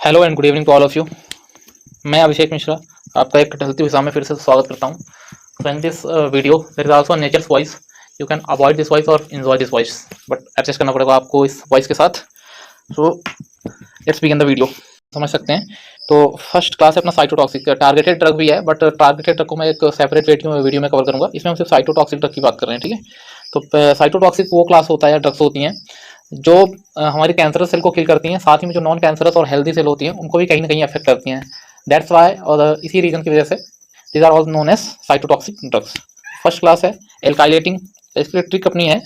Hello and good evening to all of you. मैं अभिषेक मिश्रा आपका एक ढलती हुई शाम में फिर से स्वागत करता हूँ। So in this video there is also nature's voice. You can avoid this voice और enjoy this voice, but adjust करना पड़ेगा आपको इस वॉइस के साथ। So let's begin the video. समझ सकते हैं। तो फर्स्ट क्लास है अपना साइटोटॉक्सिक। टारगेटेड ड्रग भी है, बट टारगेटेड ड्रग को मैं एक सेपरेट वीडियो में कवर करूंगा। इसमें हम सिर्फ साइटोटॉक्सिक ड्रग की बात कर रहे हैं, ठीक है। तो साइटोटॉक्सिक वो क्लास होता है या ड्रग्स होती हैं जो हमारी कैंसरस सेल को किल करती हैं, साथ ही में जो नॉन कैंसरस और हेल्दी सेल होती हैं उनको भी कहीं ना कहीं अफेक्ट करती हैं। दैट्स वाई, और इसी रीजन की वजह से these are all known as cytotoxic drugs. First class है एल्काइलेटिंग। इसकी ट्रिक अपनी है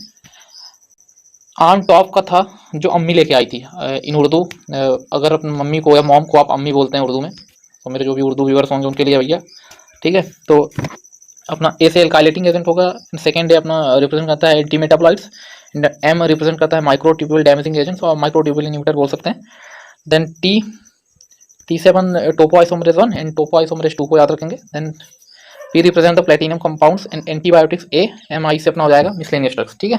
ऑन टॉप का था जो अम्मी लेके आई थी इन उर्दू। अगर अपनी मम्मी को या मॉम को आप अम्मी बोलते हैं उर्दू में, तो मेरे जो भी उर्दू व्यूअर्स होंगे उनके लिए भैया, ठीक है। तो अपना ए से एल्काइलेटिंग एजेंट होगा। सेकेंड डे अपना रिप्रेजेंट करता है एंटी मेटाबॉलाइट्स। एम रिप्रेजेंट करता है माइक्रोट्यूब्यूल डैमेजिंग एजेंट्स और माइक्रोट्यूब्यूल इनहिबिटर बोल सकते हैं। Then T seven topoisomerase 1 and topoisomerase 2 को याद रखेंगे। Then P represent the platinum compounds and antibiotics. A M I से अपना हो जाएगा मिसलेनियस ड्रग्स, ठीक है।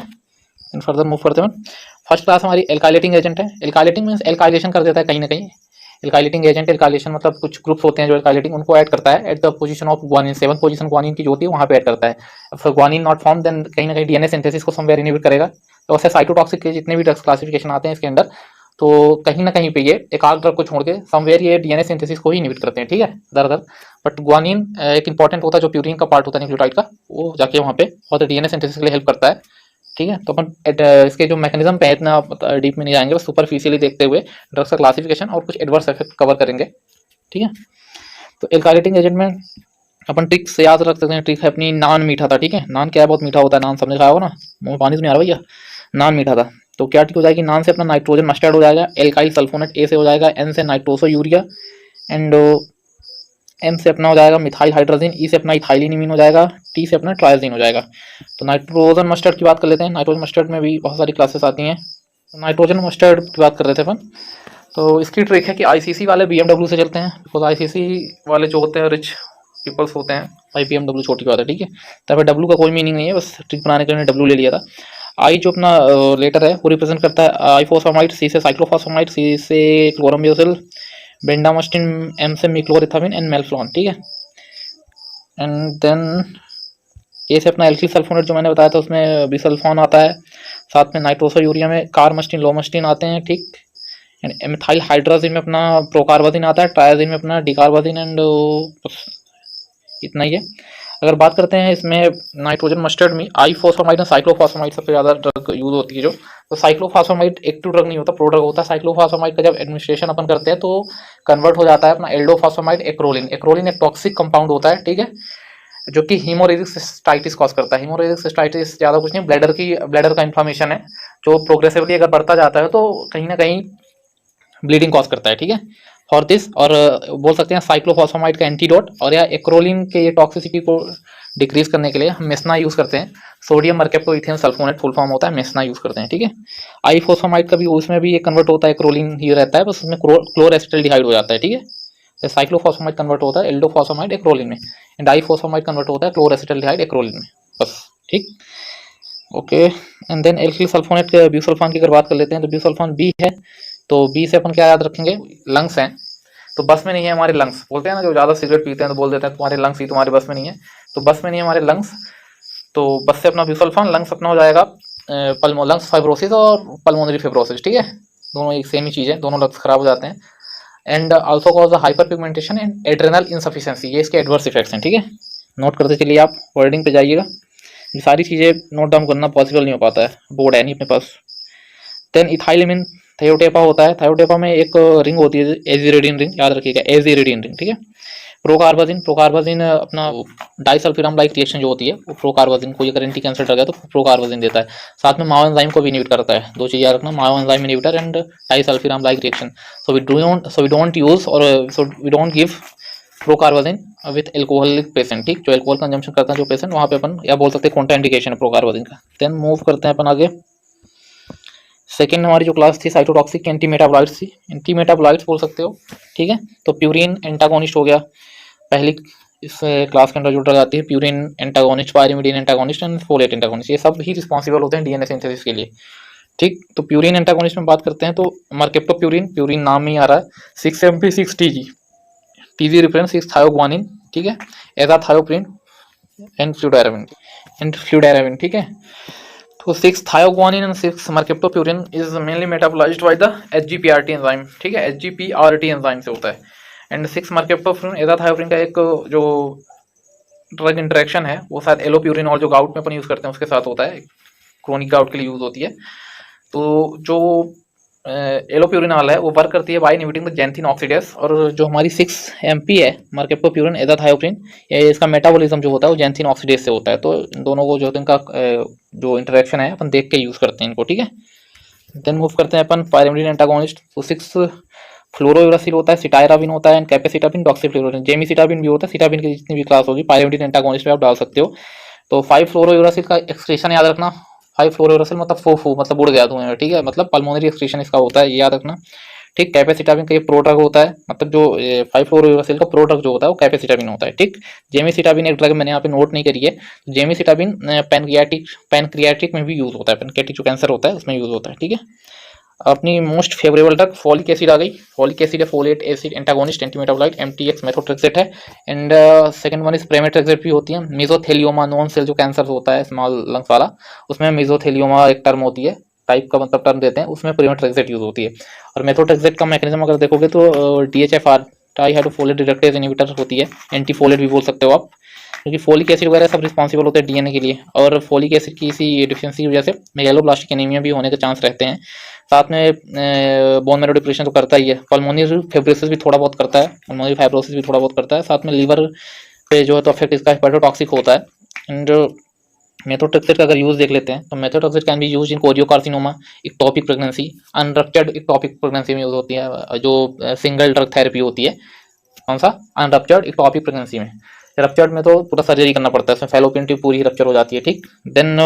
एंड फर्दर मूव करते हैं। फर्स्ट क्लास हमारी एल्काइलेटिंग एजेंट है। एल्काइलेटिंग मीन्स एल्काइलेशन कर देता है कहीं ना कहीं। एल्काइलेटिंग एजेंट, एल्काइलेशन मतलब कुछ ग्रुप्स होते हैं जो एल्काइलेटिंग उनको ऐड करता है at the position of guanine. 7 position guanine की जो होती है वहाँ पे ऐड करता है। अब ग्वानिन नॉट फॉर्म, देन कहीं ना कहीं डीएनए सिंथेसिस को समवेयर इनहिबिट करेगा। तो वैसे साइटोटॉक्सिक के जितने भी ड्रग्स क्लासिफिकेशन आते हैं इसके अंदर, तो कहीं ना कहीं पे ये एक आध ड्रग को छोड़ के समवेयर ये डीएनए सिंथेसिस को ही इनहिबिट करते हैं, ठीक है, दर दर। बट ग्वानिन एक इंपॉर्टेंट होता है जो प्यूरिन का पार्ट होता है न्यूक्लियोटाइड का, वो जाके वहाँ पे बहुत डीएनए सिंथेसिस के लिए हेल्प करता है, ठीक है। तो अपन इसके जो मैकेनिज्म पे है इतना डीप में नहीं जाएंगे, बस सुपरफिशियली देखते हुए ड्रग्स का क्लासिफिकेशन और कुछ एडवर्स इफेक्ट कवर करेंगे, ठीक है। तो एल्काइलेटिंग एजेंट में अपन ट्रिक से याद रख सकते हैं। ट्रिक है अपनी नान मीठा था, ठीक है। नान क्या है, बहुत मीठा होता है। नान सबने खाया हो ना, मुंह में पानी तो नहीं आ रहा भैया। नान मीठा था, तो क्या ट्रिक हो जाएगी, नान से अपना नाइट्रोजन मस्टर्ड हो जाएगा। एल्काइल सल्फोनेट ए से हो जाएगा। एन से नाइट्रोसो यूरिया एंड एम से अपना हो जाएगा मिथाइल हाइड्रोजन। ई से अपना इथाइलिन इमीन हो जाएगा। टी से अपना ट्राइजीन हो जाएगा। तो नाइट्रोजन मस्टर्ड की बात कर लेते हैं। नाइट्रोजन मस्टर्ड में भी बहुत सारी क्लासेस आती हैं। तो नाइट्रोजन मस्टर्ड की बात कर रहे थे अपन। तो इसकी ट्रिक है कि आईसीसी वाले बीएमडब्ल्यू से चलते हैं, बिकॉज आईसीसी वाले जो होते हैं रिच पीपल्स होते हैं। भाई बीएमडब्ल्यू छोटी बात है, ठीक है। तब डब्ल्यू का कोई मीनिंग नहीं है, बस ट्रिक बनाने के लिए डब्ल्यू ले लिया था। आई जो अपना लेटर है वो रिप्रेजेंट करता है आइफोसामाइड। सी से साइक्लोफॉस्फामाइड। सी से क्लोरमबियोसिल। बेंडामास्टिन। एम से मिक्लोरिथामिन एंड मेल्फ्लॉन, ठीक है। एंड देन ए से अपना एल्किल सल्फोनेट जो मैंने बताया था उसमें बिसल्फॉन आता है। साथ में नाइट्रोसो यूरिया में कार्मस्टिन लोमस्टिन आते हैं, ठीक। एंड मिथाइल हाइड्रोजिन में अपना प्रोकार्बाजिन आता है। ट्रायाजिन में अपना डिकार्बाजिन एंड इतना ही है। अगर बात करते हैं इसमें नाइट्रोजन मस्टर्ड में आईफोस्फामाइड और साइक्लोफॉस्फामाइड सबसे ज़्यादा ड्रग यूज होती है जो। तो साइक्लोफॉस्फामाइड एक्टिव ड्रग नहीं होता, प्रोड्रग होता है। साइक्लोफॉस्फामाइड का जब एडमिनिस्ट्रेशन अपन करते हैं तो कन्वर्ट हो जाता है अपना एल्डोफॉस्फामाइड एक्रोलिन। एक्रोलिन एक टॉक्सिक कंपाउंड होता है, ठीक है, जो कि हीमोरेजिक सिस्टाइटिस कॉज करता है। हीमोरेजिक सिस्टाइटिस ज़्यादा कुछ नहीं, ब्लैडर का इन्फ्लामेशन है जो प्रोग्रेसिवली अगर बढ़ता जाता है तो कहीं ना कहीं ब्लीडिंग कॉज करता है, ठीक है। फॉर दिस, और बोल सकते हैं साइक्लोफॉस्फामाइड का एंटीडोट और या एक्रोलिन के ये टॉक्सिसिटी को डिक्रीज करने के लिए हम मेसना यूज करते हैं। सोडियम मर्केप्टोइथेन सल्फोनेट फुल फॉर्म होता है, मेसना यूज करते हैं, ठीक है। आईफोस्फामाइड का भी उसमें भी ये कन्वर्ट होता है, एक्रोलिन ही रहता है, बस उसमें क्लोरेसिटल्डिहाइड हो जाता है, ठीक है। साइक्लोफॉस्फामाइड कन्वर्ट होता है एल्डोफॉस्फामाइड एक्रोलिन में, एंड आईफोस्फामाइड कन्वर्ट होता है क्लोरेसिटल्डिहाइड एक्रोलिन में, बस, ठीक। Okay. And then alkyl sulfonate के ब्यूसल्फान की अगर बात कर लेते हैं तो ब्यूसल्फान बी है। तो बी से अपन क्या याद रखेंगे, लंग्स हैं। तो बस में नहीं है हमारे लंग्स, बोलते हैं ना जो ज़्यादा सिगरेट पीते हैं तो बोल देते हैं तुम्हारे लंग्स ही तुम्हारे बस में नहीं है। तो बस में नहीं है हमारे लंग्स, तो बस से अपना ब्यूसल्फान। लंग्स अपना हो जाएगा पल्मो लंग्स फाइब्रोसिस और पल्मोनरी फिब्रोसिस, ठीक है। दोनों एक सेम ही चीज़ है, दोनों लंग्स खराब हो जाते हैं। And also cause the hyper pigmentation and adrenal insufficiency, ये इसके एडवर्स इफेक्ट्स हैं, ठीक है। नोट करते चलिए, आप वर्डिंग पे जाइएगा। ये सारी चीज़ें नोट डाउन करना पॉसिबल नहीं हो पाता है, बोर्ड है नहीं अपने पास। देन इथाइलिमिन थायोटेपा होता है। थायोटेपा में एक रिंग होती है एजिरेडिन रिंग, याद रखिएगा एजिरेडिन रिंग, ठीक है। प्रोकार्बाजिन अपना डाइसल्फिराम लाइक रिएक्शन जो होती है वो प्रोकार्बाजिन को अगर एंटी कैंसर ड्रग है तो प्रोकार्बाजिन देता है। साथ में माओ एंजाइम को भी इनहिबिट करता है। दो चीज़ याद रखना, MAO enzyme inhibitor and disulfiram like reaction. So we don't use और so we don't give procarbazine with alcoholic patient, ठीक। जो एल्कोहल कंजम्पशन करता है जो पेशेंट, वहाँ पे अपन या बोल सकते हैं कॉन्ट्रा इंडिकेशन है प्रोकार्बाजिन का। देन मूव करते हैं अपन आगे। सेकेंड हमारी जो क्लास थी साइटोटॉक्सिक एंटी मेटाबोलाइट्स थी। एंटी मेटाबोलाइट्स बोल सकते हो, ठीक है। तो प्यूरिन एंटागोनिस्ट हो गया पहली इस क्लास के अंदर जो ड्रग आती है, purine antagonist, pyrimidine antagonist and folate antagonist. ये सब ही रिस्पॉन्सिबल होते हैं डीएनए सिंथेसिस के लिए, ठीक, तो प्यूरिन एंटागोनिस्ट में बात करते हैं तो मर्केप्टोप्यूरिन, प्यूरिन नाम ही आ रहा है, 6-MeO-6 TG, TG रिफरेंस 6-थायोग्वानिन, ठीक है, एजाथायोप्रिन एंड फ्लूडाराबिन, ठीक है। तो six thioguanine and six mercaptopurine is mainly metabolized by the HGPRT enzyme, ठीक है, HGPRT एंजाइम से होता है। एंड 6-मर्केप्टोप्यूरिन एजाथायोप्रिन का एक जो ड्रग इंटरेक्शन है वो शायद एलोप्यूरिन और जो गाउट में अपन यूज़ करते हैं उसके साथ होता है, क्रोनिक गाउट के लिए यूज़ होती है। तो जो एलोप्यूरिनॉल है वो वर्क करती है बाय इनहिबिटिंग द जैंथिन ऑक्सीडेज, और जो हमारी 6-MP है मर्केप्टोप्यूरिन एजाथायोप्रिन, इसका मेटाबॉलिज्म जो होता है वो जैंथिन ऑक्सीडेज से होता है। तो दोनों को जो इनका जो इंटरेक्शन है अपन देख के यूज़ करते हैं इनको, ठीक है। देन मूव करते हैं अपन पायरिमिडिन एंटागोनिस्ट। तो 6-फ्लोरोयूरासिल होता है, सिटाइराबिन होता है, एंड कैपेसिटाबिन, डॉक्सीफ्लोरोबिन, जेमिसिटाबिन भी होता है, सिटाबिन की जितनी भी क्लास होगी पायरिमिडिन एंटागोनिस्ट में आप डाल सकते हो। तो 5-फ्लोरोयूरासिल का एक्सप्रेशन याद रखना, 5-फ्लोरोयूरासिल मतलब फोफो मतलब उड़ गया धुएं में, ठीक है, मतलब पल्मोनरी एक्सक्रीशन इसका होता है, ये याद रखना, ठीक। कैपेसिटाबिन का ये प्रोड्रग होता है, मतलब जो 5-फ्लोरोयूरासिल का प्रोड्रग जो होता है वो कैपेसिटाबिन होता है, ठीक। जेमिसिटाबिन एक ड्रग मैंने यहाँ पे नोट नहीं करी है, जेमिसिटाबिन पैनक्रियाटिक में भी यूज होता है, पैनक्रियाटिक जो कैंसर होता है उसमें यूज होता है, ठीक है। अपनी most favourable drug folic acid आ गई, फॉलिक एसिड है, folate acid antagonist, antimetabolite, MTX methotrexate है। And second one is pemetrexed भी होती है। मेसोथेलियोमा नॉन सेल जो कैंसर होता है स्मॉल लंग्स वाला, उसमें मेसोथेलियोमा एक टर्म होती है, टाइप का मतलब टर्म देते हैं, उसमें प्रेमेट्रेक्सेट यूज होती है। और मेथोट्रेक्सेट का मैकेनिज्म अगर देखोगे तो DHFR डाईहाइड्रोफोलेट रिडक्टेज इनहिबिटर होती है, एंटीफोलेट भी बोल सकते हो आप, क्योंकि फोलिक एसिड वगैरह सब रिस्पॉन्सिबल होते हैं DNA के लिए, और फोलिक एसिड की इसी डिफिशियंसी की वजह से मेगालोब्लास्टिक एनीमिया भी होने के चांस रहते हैं। साथ में बोन मैरो डिप्रेशन तो करता ही है, पल्मोनरी फाइब्रोसिस भी थोड़ा बहुत करता है, पल्मोनरी फाइब्रोसिस भी थोड़ा बहुत करता है, साथ में लीवर पे जो है तो अफेक्ट इसका हेपेटोटॉक्सिक होता है। एंड मेथोट्रेक्सेट का अगर यूज देख लेते हैं तो methotrexate can be use in choriocarcinoma, ectopic pregnancy, unruptured ectopic pregnancy में यूज होती है, जो सिंगल ड्रग थेरेपी होती है। कौन सा? अनरप्चर्ड इक्टोपिक प्रेगनेंसी में। रप्चर्ड में तो पूरा सर्जरी करना पड़ता है, उसमें फैलोपियन ट्यूब पूरी रप्चर हो जाती है, ठीक। देन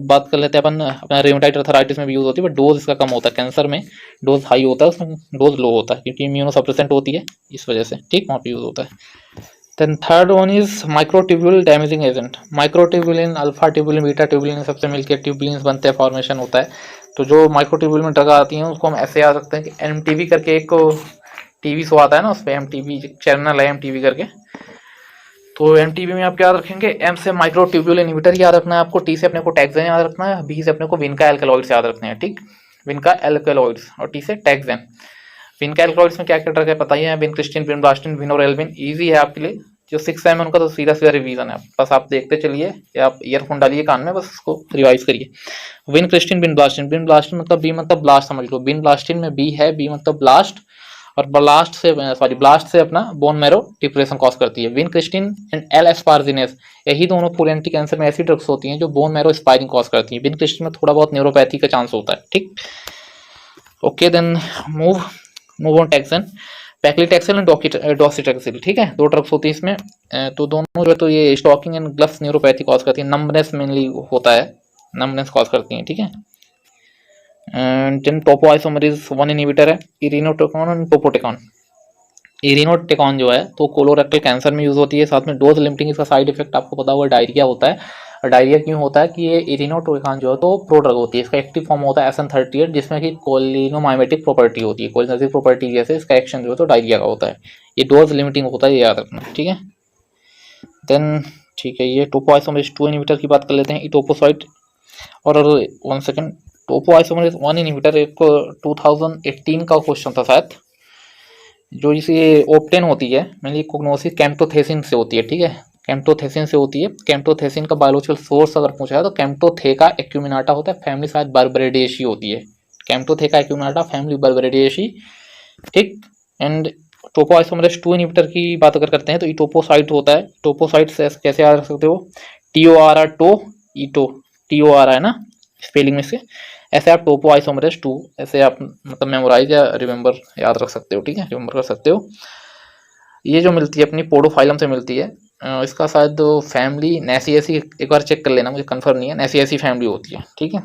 बात कर लेते हैं अपन अपना रेमेटाइड अर्थराइटिस में भी यूज होती है, बट डोज इसका कम होता है, कैंसर में डोज हाई होता है, उसमें डोज लो होता है क्योंकि इम्यूनोसप्रेसेंट होती है, इस वजह से, ठीक, वहाँ पे यूज होता है। Then third one is microtubule damaging agent, microtubulin, alpha tubulin, beta tubulin सबसे मिलकर ट्यूब्यूलिन बनते हैं, फॉर्मेशन होता है। तो जो माइक्रोट्यूब्यूल में ड्रग आती हैं उसको हम ऐसे याद रखते हैं कि MTV करके एक टीवी शो आता है ना, उस पर MTV चैनल है MTV करके, तो MTV में आप क्या रखेंगे, M से माइक्रोट्यूब्यूल इनहिबिटर याद रखना है आपको, T से अपने को टैक्सेन याद रखना है, B से अपने को विनका एल्कलॉइड्स याद रखने हैं, ठीक, विनका एल्कलॉइड्स, और T से टैक्सेन। विनका एल्कलॉइड्स में क्या क्या ड्रग है पता ही है, विनक्रिस्टिन, विनब्लास्टिन, विनोरेल्विन, इजी है आपके लिए। जो 6M है उनका तो सीधा सीधा रिवीजन है, बस आप देखते चलिए या आप ईयरफोन डालिए कान में, बस उसको रिवाइज करिए। विनक्रिस्टिन, विनब्लास्टिन, विनब्लास्टिन मतलब बी मतलब ब्लास्ट समझ लो, विनब्लास्टिन में बी है, बी मतलब ब्लास्ट, और ब्लास्ट से अपना बोन मैरो डिप्रेशन कॉज करती है। विनक्रिस्टिन एंड एल एस्पार्जिनेस, यही दोनों पूरे एंटी कैंसर में ऐसी ड्रग्स होती हैं जो बोन मैरो स्पायरिंग कॉज करती है। विनक्रिस्टिन में थोड़ा बहुत न्यूरोपैथी का चांस होता है, ठीक। Okay, then move on taxane, paclitaxel and docetaxel, ठीक है, दो ड्रग्स होती है इसमें। तो दोनों जो है तो ये स्टॉकिंग एंड ग्लफ्स न्यूरोपैथी कॉज करती है, नंबनेस मेनली होता है, नंबनेस कॉज करती है, ठीक है। टोपोआइसोमरेज 1 इनहिबिटर है, इरिनोटेकॉन और टोपोटेकॉन। इरिनोटेकॉन जो है तो कोलोरेक्टल कैंसर में यूज होती है, साथ में डोज लिमिटिंग, इसका साइड इफेक्ट आपको पता होगा डायरिया होता है। और डायरिया क्यों होता है कि ये इरिनोटेकॉन जो है तो प्रोड्रग होती है, इसका एक्टिव फॉर्म होता है SN38, जिसमें कि कोलिनोमाइमेटिक प्रॉपर्टी होती है, कोलिनर्जिक प्रॉपर्टी जैसे इसका एक्शन जो है तो डायरिया का होता है। ये डोज लिमिटिंग होता है, ये याद रखना, ठीक है। देन ठीक है, ये टोपोआइसोमरेज 2 इनहिबिटर की बात कर लेते हैं, इटोपोसाइट, और 1 सेकेंड, टोपोआइसोमरेज 1 इनहिबिटर एक 2018 का क्वेश्चन था शायद, जो इसे ओप्टेन होती है मेनली कोग्नोसिस कैम्प्टोथेसिन से होती है, ठीक है, कैम्प्टोथेसिन से होती है। कैम्प्टोथेसिन का बायोलॉजिकल सोर्स अगर पूछा है तो कैम्प्टोथेका एक्यूमिनाटा होता है, फैमिली शायद बर्बरेडिएसी होती है, कैम्प्टोथेका एक्यूमिनाटा फैमिली बर्बरेडिएसी, ठीक। एंड टोपोआइसोमरेज 2 इनहिबिटर की बात अगर करते हैं तो इटोपोसाइट होता है, टोपोसाइट से कैसे याद रख सकते हो, TOR टो ईटो, TOR है ना स्पेलिंग में से, ऐसे आप टोपोआइसोमरेज 2 ऐसे आप मतलब मेमोराइज या रिमेंबर याद रख सकते हो, ठीक है, रिमेंबर कर सकते हो। ये जो मिलती है अपनी पोडोफाइलम से मिलती है, इसका शायद फैमिली नेसिएसी, एक बार चेक कर लेना, मुझे कंफर्म नहीं है, नेसिएसी फैमिली होती है, ठीक है।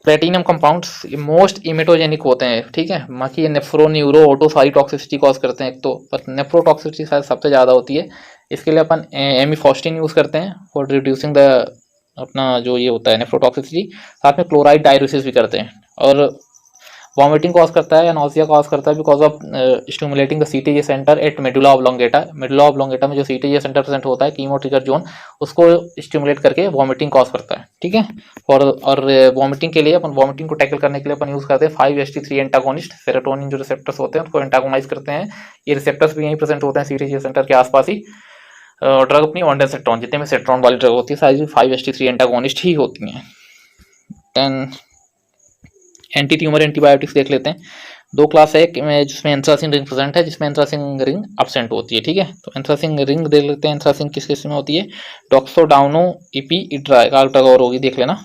प्लेटिनम कंपाउंड्स ये मोस्ट इमेटोजेनिक होते हैं, ठीक है, बाकी ये नेफ्रो न्यूरो ऑटो सारी टॉक्सिसिटी कॉज करते हैं एक तो, पर नेफ्रोटॉक्सिसिटी शायद सबसे ज़्यादा होती है। इसके लिए अपन एमिफॉस्टिन यूज़ करते हैं फॉर रिड्यूसिंग द अपना जो ये होता है नेफ्रोटॉक्सिसिटी, साथ में क्लोराइड डाययूरेसिस भी करते हैं। और वॉमिटिंग कॉज करता है या नॉसिया कॉज करता है because of stimulating the CTZ centre at medulla oblongata. Medulla oblongata में जो सीटीजे सेंटर प्रेजेंट होता है, कीमो ट्रिगर जोन, उसको स्टिमुलेट करके वॉमिटिंग कॉज करता है, ठीक है। और वॉमिटिंग के लिए अपन, वॉमिटिंग को टैकल करने के लिए अपन यूज करते हैं 5-HT3 एंटागोनिस्ट। सेरोटोनिन जो रिसेप्टर्स होते हैं उसको एंटागोनाइज करते हैं। ये रिसेप्टर्स भी यहीं प्रेजेंट होते हैं सीटीजे सेंटर के आसपास ही। ड्रग अपनी ऑन्डेसेट्रॉन, जितने में सेट्रॉन वाली ड्रग होती है सारी 5-HT3 एंटागोनिस्ट ही होती हैं। देन एंटी ट्यूमर एंटीबायोटिक्स देख लेते हैं। दो क्लास है जिसमें एंथ्रासिन रिंग प्रेजेंट है, जिसमें एंथ्रासिन रिंग एब्सेंट होती है, ठीक है। तो एंथ्रासिन रिंग देख लेते हैं। एंथ्रासिन किस किस में होती है? डॉक्सोडाउनो इपी इड्रा, और होगी, देख लेना।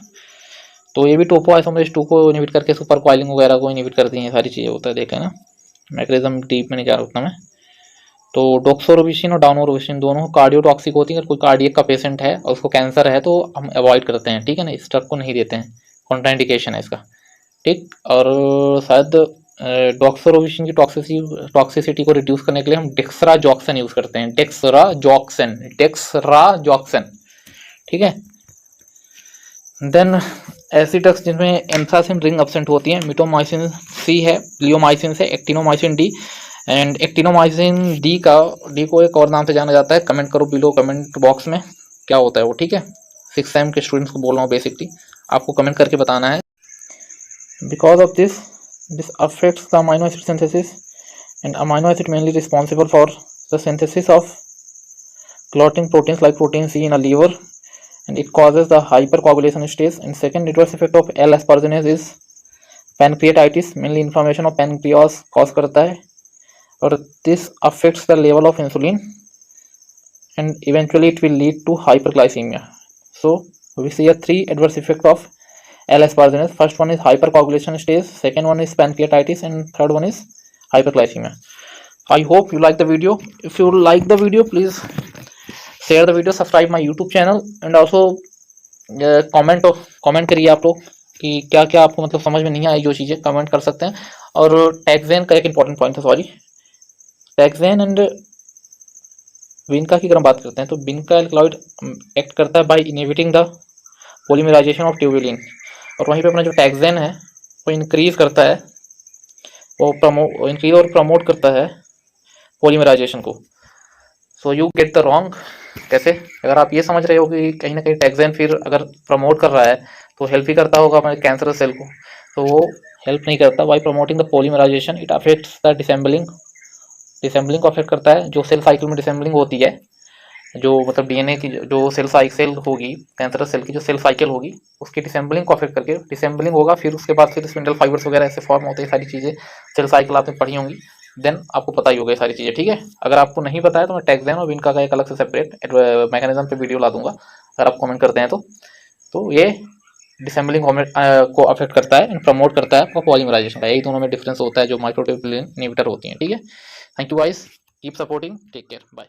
तो ये भी टोपो आइसोमरेज 2 को इनहिबिट करके सुपर कॉइलिंग वगैरह को इनहिबिट करती हैं, सारी चीज़ें होता है, देख लेना। मैकेनिज्म डीप में नहीं जा रहा उतना मैं। तो डॉक्सोरोबिसिन और डाउनोरोबिसिन दोनों कार्डियोटॉक्सिक होती है। अगर कोई कार्डियक का पेशेंट है और उसको कैंसर है तो हम अवॉइड करते हैं, ठीक है ना, इस ड्रग को नहीं देते हैं, कॉन्ट्राइंडिकेशन है इसका, ठीक। और शायद डॉक्सोरोबिसिन की टॉक्सिसिटी को रिड्यूस करने के लिए हम डेक्सराजॉक्सन यूज करते हैं, डेक्सराजॉक्सन, ठीक है। देन ऐसी ड्रग्स जिनमें एंथ्रासिन रिंग एब्सेंट होती है, मिटोमाइसिन सी है, लियोमाइसिन से actinomycin D. And actinomycin D को एक और नाम से जाना जाता है, कमेंट करो बिलो कमेंट बॉक्स में क्या होता है वो, ठीक है। 6th सेम के स्टूडेंट्स को बोल रहा हूँ, बेसिकली आपको कमेंट करके बताना है। Because of this affects the amino acid synthesis, and amino acid mainly responsible for the synthesis of clotting proteins like protein C in a liver, and it causes the hypercoagulation stage. And second adverse effect of L-asparginase is pancreatitis, mainly inflammation of pancreas cause करता है, और this affects the level of insulin, and eventually it will lead to hyperglycemia. So we see a 3 adverse effect of L-asparginase. First one is hypercoagulation stage, second one is pancreatitis, and third one is hyperglycemia. I hope you like the video. If you like the video, please share the video, subscribe my YouTube channel, and also comment करिए आप लोग कि क्या क्या आपको मतलब समझ में नहीं आई, जो चीज़ें कमेंट कर सकते हैं। और टैक्सेन का एक इंपॉर्टेंट पॉइंट था, सॉरी, टैक्सेन एंड विनका की अगर हम बात करते हैं तो विनका एल्कलॉइड एक्ट करता है by inhibiting the polymerization of tubulin, और वहीं पे अपना जो टैक्सेन है वो इंक्रीज करता है, वो इंक्रीज और प्रमोट करता है पॉलीमराइजेशन को। So you get the wrong. कैसे? अगर आप ये समझ रहे हो कि कहीं ना कहीं टैक्सेन फिर अगर प्रमोट कर रहा है तो हेल्प ही करता होगा अपने कैंसरस सेल को, तो वो हेल्प नहीं करता। By promoting the polymerization it affects the disassembling को अफेक्ट करता है। जो सेल साइकिल में डिसेंबलिंग होती है, जो मतलब डीएनए की जो सेल होगी, कैंसरस सेल की जो सेल साइकिल होगी, उसकी डिसेंबलिंग को अफेक्ट करके डिसेंबलिंग होगा, फिर उसके बाद फिर स्पिंडल फाइबर्स वगैरह ऐसे फॉर्म होते हैं, सारी चीज़ें सेल साइकिल आपने पढ़ी होंगी, देन आपको पता ही होगा ये सारी चीज़ें, ठीक है। अगर आपको नहीं पता है तो मैं टैक्सेन और विनका का एक अलग से सेपरेट मैकेनिज्म पे वीडियो ला दूंगा, अगर आप कमेंट करते हैं तो ये डिसेंबलिंग को अफेक्ट करता है एंड प्रमोट करता है आपका पॉलीमराइजेशन का। यही दोनों में डिफरेंस होता है जो माइक्रोट्यूबुलिन इनहिबिटर होती हैं, ठीक है। Thank you guys, keep supporting, take care, bye.